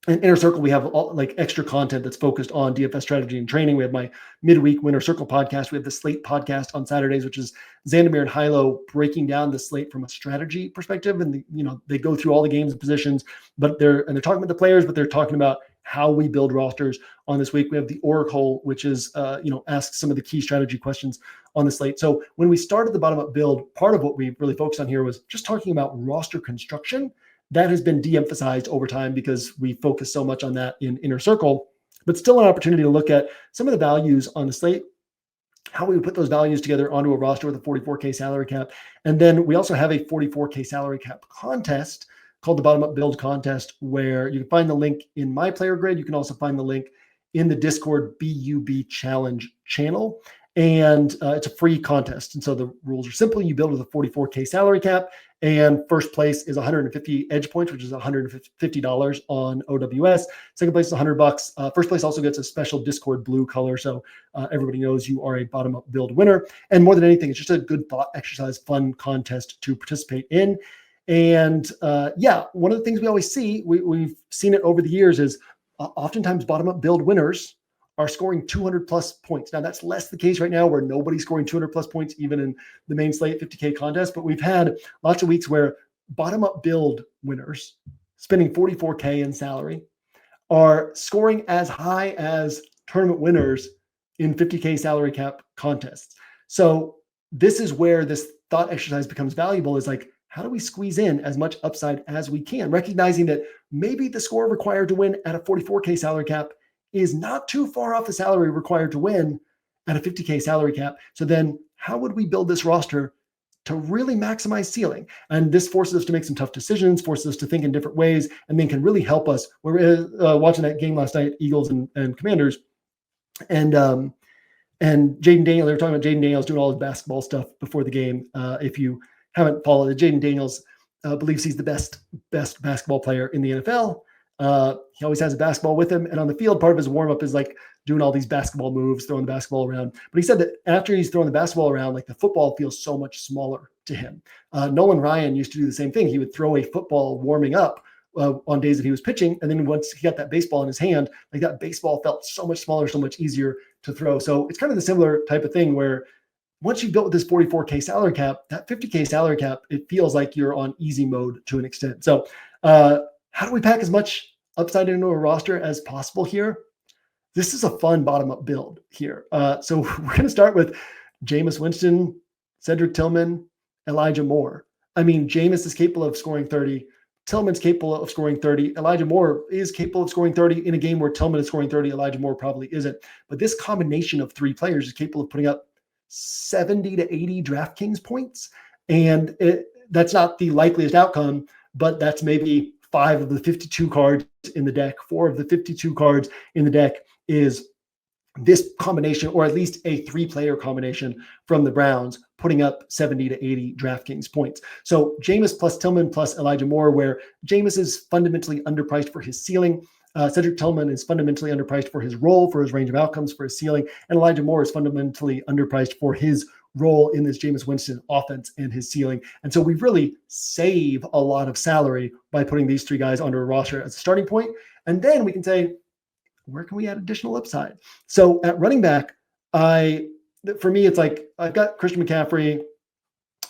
In Inner Circle, we have all, like extra content that's focused on DFS strategy and training. We have my midweek Winner Circle podcast. We have the Slate podcast on Saturdays, which is Xandomir and Hilo breaking down the slate from a strategy perspective. And they go through all the games and positions, but they're talking about the players, but they're talking about how we build rosters on this week. We have the Oracle, which is asks some of the key strategy questions on the slate. So when we started the bottom up build, part of what we really focused on here was just talking about roster construction. That has been de-emphasized over time because we focus so much on that in Inner Circle, but still an opportunity to look at some of the values on the slate, how we would put those values together onto a roster with a 44K salary cap. And then we also have a 44K salary cap contest called the Bottom Up Build Contest, where you can find the link in my player grid. You can also find the link in the Discord BUB Challenge channel. And it's a free contest. And so the rules are simple. You build with a 44K salary cap, and first place is 150 edge points, which is $150 on OWS. Second place is $100. First place also gets a special Discord blue color, so everybody knows you are a bottom-up build winner. And more than anything, it's just a good thought exercise, fun contest to participate in. And one of the things we always see, we've seen it over the years, is oftentimes bottom-up build winners are scoring 200 plus points. Now that's less the case right now, where nobody's scoring 200 plus points, even in the main slate 50K contest. But we've had lots of weeks where bottom up build winners spending 44K in salary are scoring as high as tournament winners in 50K salary cap contests. So this is where this thought exercise becomes valuable, is like, how do we squeeze in as much upside as we can, recognizing that maybe the score required to win at a 44K salary cap is not too far off the salary required to win at a 50K salary cap. So then how would we build this roster to really maximize ceiling? And this forces us to make some tough decisions, forces us to think in different ways, and then can really help us. We were watching that game last night, Eagles and Commanders, and Jaden Daniels, they were talking about Jaden Daniels doing all his basketball stuff before the game. If you haven't followed it, Jaden Daniels believes he's the best basketball player in the NFL. He always has a basketball with him, and on the field, part of his warm-up is like doing all these basketball moves, throwing the basketball around. But he said that after he's throwing the basketball around, like the football feels so much smaller to him. Nolan Ryan used to do the same thing. He would throw a football warming up on days that he was pitching, and then once he got that baseball in his hand, like that baseball felt so much smaller, so much easier to throw. So it's kind of the similar type of thing where once you've built with this 44K salary cap, that 50K salary cap, it feels like you're on easy mode to an extent. So how do we pack as much upside into a roster as possible here? This is a fun bottom-up build here. So we're going to start with Jameis Winston, Cedric Tillman, Elijah Moore. I mean, Jameis is capable of scoring 30. Tillman's capable of scoring 30. Elijah Moore is capable of scoring 30 in a game where Tillman is scoring 30. Elijah Moore probably isn't. But this combination of three players is capable of putting up 70 to 80 DraftKings points. And that's not the likeliest outcome, but that's maybe 5 of the 52 cards in the deck. 4 of the 52 cards in the deck is this combination, or at least a 3-player combination from the Browns, putting up 70 to 80 DraftKings points. So Jameis plus Tillman plus Elijah Moore, where Jameis is fundamentally underpriced for his ceiling. Cedric Tillman is fundamentally underpriced for his role, for his range of outcomes, for his ceiling. And Elijah Moore is fundamentally underpriced for his role in this Jameis Winston offense and his ceiling. And so we really save a lot of salary by putting these 3 guys onto a roster as a starting point. And then we can say, where can we add additional upside? So at running back, for me, it's like I've got Christian McCaffrey,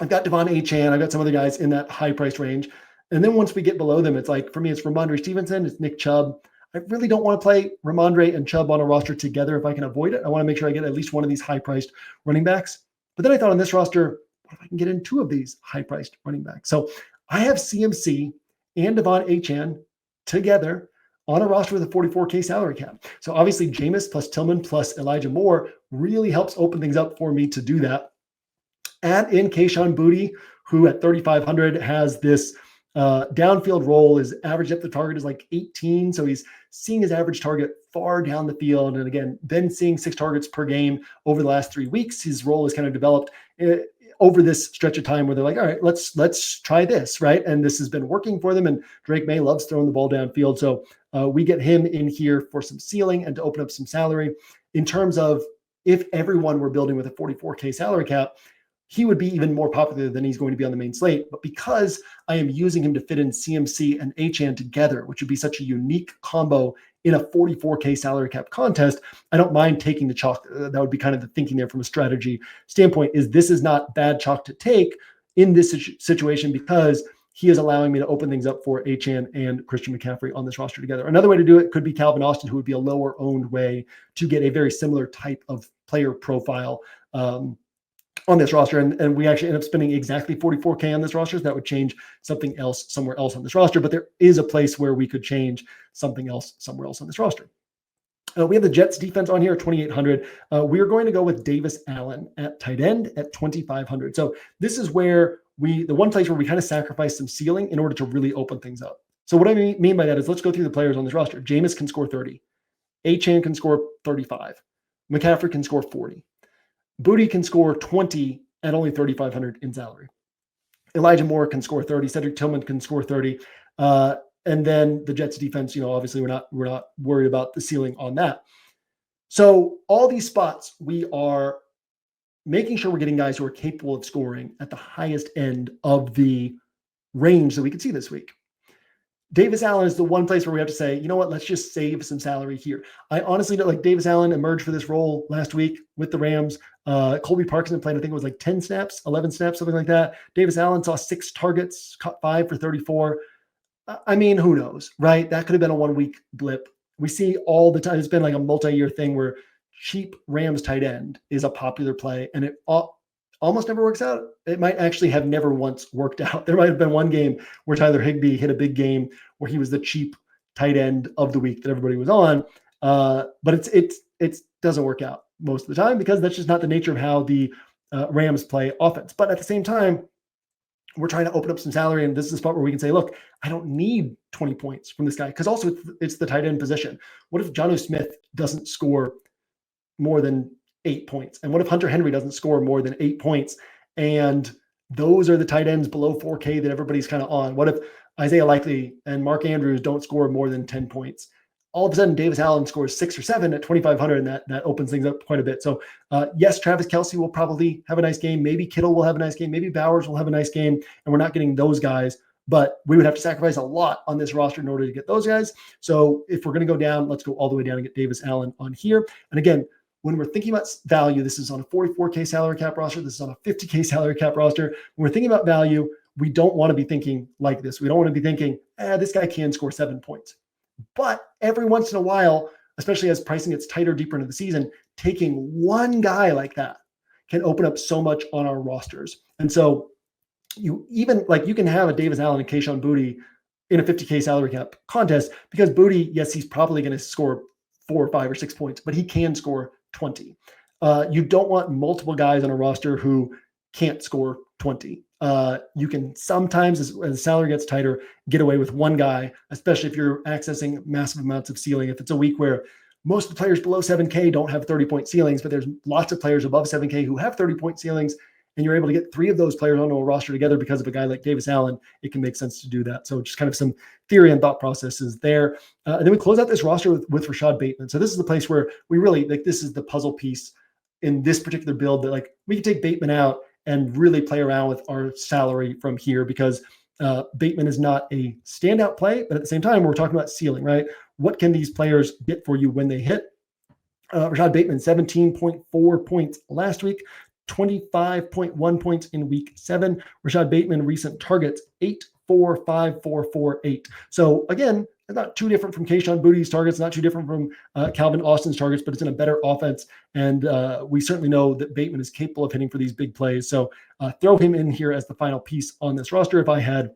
I've got Devon Achane, I've got some other guys in that high price range. And then once we get below them, it's like, for me, it's Ramondre Stevenson, it's Nick Chubb. I really don't want to play Ramondre and Chubb on a roster together if I can avoid it. I want to make sure I get at least one of these high-priced running backs. But then I thought on this roster, what if I can get in 2 of these high-priced running backs? So I have CMC and Devon Achane together on a roster with a 44K salary cap. So obviously Jameis plus Tillman plus Elijah Moore really helps open things up for me to do that. Add in Kayshon Boutte, who at 3,500 has this downfield role. His average depth of target is like 18. So he's seeing his average target far down the field. And again, been seeing 6 targets per game over the last 3 weeks. His role is kind of developed over this stretch of time where they're like, all right, let's try this, right? And this has been working for them. And Drake May loves throwing the ball downfield. So we get him in here for some ceiling and to open up some salary. In terms of if everyone were building with a 44K salary cap, he would be even more popular than he's going to be on the main slate. But because I am using him to fit in CMC and Achane together, which would be such a unique combo in a 44K salary cap contest, I don't mind taking the chalk. That would be kind of the thinking there from a strategy standpoint, is this is not bad chalk to take in this situation because he is allowing me to open things up for Achane and Christian McCaffrey on this roster together. Another way to do it could be Calvin Austin, who would be a lower owned way to get a very similar type of player profile on this roster. And we actually end up spending exactly 44K on this roster. So that would change something else somewhere else on this roster. But there is a place where we could change something else somewhere else on this roster. We have the Jets defense on here at 2,800. We are going to go with Davis Allen at tight end at 2,500. So this is where the one place where we kind of sacrifice some ceiling in order to really open things up. So what I mean by that is, let's go through the players on this roster. Jameis can score 30. Achane can score 35. McCaffrey can score 40. Boutte can score 20 at only 3,500 in salary. Elijah Moore can score 30. Cedric Tillman can score 30. And then the Jets defense, obviously we're not worried about the ceiling on that. So all these spots, we are making sure we're getting guys who are capable of scoring at the highest end of the range that we could see this week. Davis Allen is the one place where we have to say, you know what, let's just save some salary here. I honestly don't like Davis Allen emerged for this role last week with the Rams. Colby Parkinson played, I think it was like 10 snaps, 11 snaps, something like that. Davis Allen saw 6 targets, caught 5 for 34. I mean, who knows, right? That could have been a 1-week blip. We see all the time. It's been like a multi-year thing where cheap Rams tight end is a popular play, and it almost never works out. It might actually have never once worked out. There might have been one game where Tyler Higbee hit a big game where he was the cheap tight end of the week that everybody was on. But it doesn't work out most of the time because that's just not the nature of how the Rams play offense. But at the same time, we're trying to open up some salary, and this is the spot where we can say, look, I don't need 20 points from this guy, because also it's the tight end position. What if Jonnu Smith doesn't score more than 8 points? And what if Hunter Henry doesn't score more than 8 points? And those are the tight ends below 4K that everybody's kind of on. What if Isaiah Likely and Mark Andrews don't score more than 10 points? All of a sudden, Davis Allen scores 6 or 7 at 2,500, and that opens things up quite a bit. So yes, Travis Kelce will probably have a nice game. Maybe Kittle will have a nice game. Maybe Bowers will have a nice game, and we're not getting those guys. But we would have to sacrifice a lot on this roster in order to get those guys. So if we're going to go down, let's go all the way down and get Davis Allen on here. And again, when we're thinking about value, this is on a 44K salary cap roster. This is on a 50K salary cap roster. When we're thinking about value, we don't want to be thinking like this. We don't want to be thinking, this guy can score 7 points. But every once in a while, especially as pricing gets tighter, deeper into the season, taking one guy like that can open up so much on our rosters. And so you can have a Davis Allen and Kayshon Boutte in a 50K salary cap contest, because Booty, yes, he's probably going to score 4 or 5 or 6 points, but he can score 20. You don't want multiple guys on a roster who can't score 20. You can sometimes, as the salary gets tighter, get away with one guy, especially if you're accessing massive amounts of ceiling. If it's a week where most of the players below 7K don't have 30-point ceilings, but there's lots of players above 7K who have 30-point ceilings, and you're able to get 3 of those players onto a roster together because of a guy like Davis Allen, it can make sense to do that. So just kind of some theory and thought processes there. And then we close out this roster with Rashad Bateman. So this is the place where we really, like, this is the puzzle piece in this particular build that, like, we can take Bateman out and really play around with our salary from here, because Bateman is not a standout play, but at the same time, we're talking about ceiling, right? What can these players get for you when they hit? Rashad Bateman, 17.4 points last week, 25.1 points in week 7. Rashad Bateman, recent targets, 8, 4, 5, 4, 4, 8. So again, it's not too different from Kayshon Bouttie's targets, not too different from Calvin Austin's targets, but it's in a better offense. And we certainly know that Bateman is capable of hitting for these big plays. So throw him in here as the final piece on this roster. If I had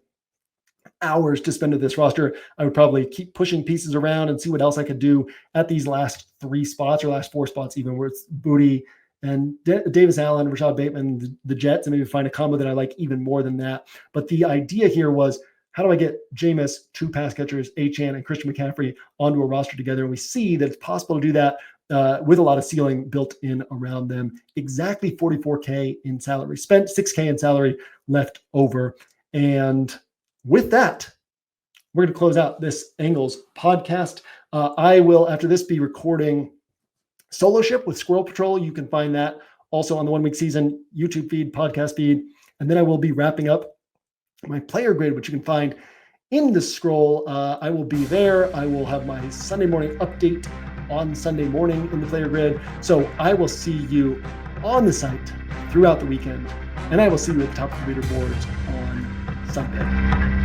hours to spend with this roster, I would probably keep pushing pieces around and see what else I could do at these last 3 spots, or last 4 spots even, where it's Boutte and Davis Allen, Rashad Bateman, the Jets, and maybe find a combo that I like even more than that. But the idea here was, how do I get Jameis, 2 pass catchers, Achane, and Christian McCaffrey onto a roster together? And we see that it's possible to do that with a lot of ceiling built in around them. Exactly 44K in salary spent, 6K in salary left over. And with that, we're going to close out this Angles podcast. I will, after this, be recording Solo Ship with Squirrel Patrol. You can find that also on the 1 Week Season YouTube feed, podcast feed. And then I will be wrapping up my player grid, which you can find in the scroll. I will be there. I will have my Sunday morning update on Sunday morning in the player grid. So I will see you on the site throughout the weekend, and I will see you at the top of the leaderboards on Sunday.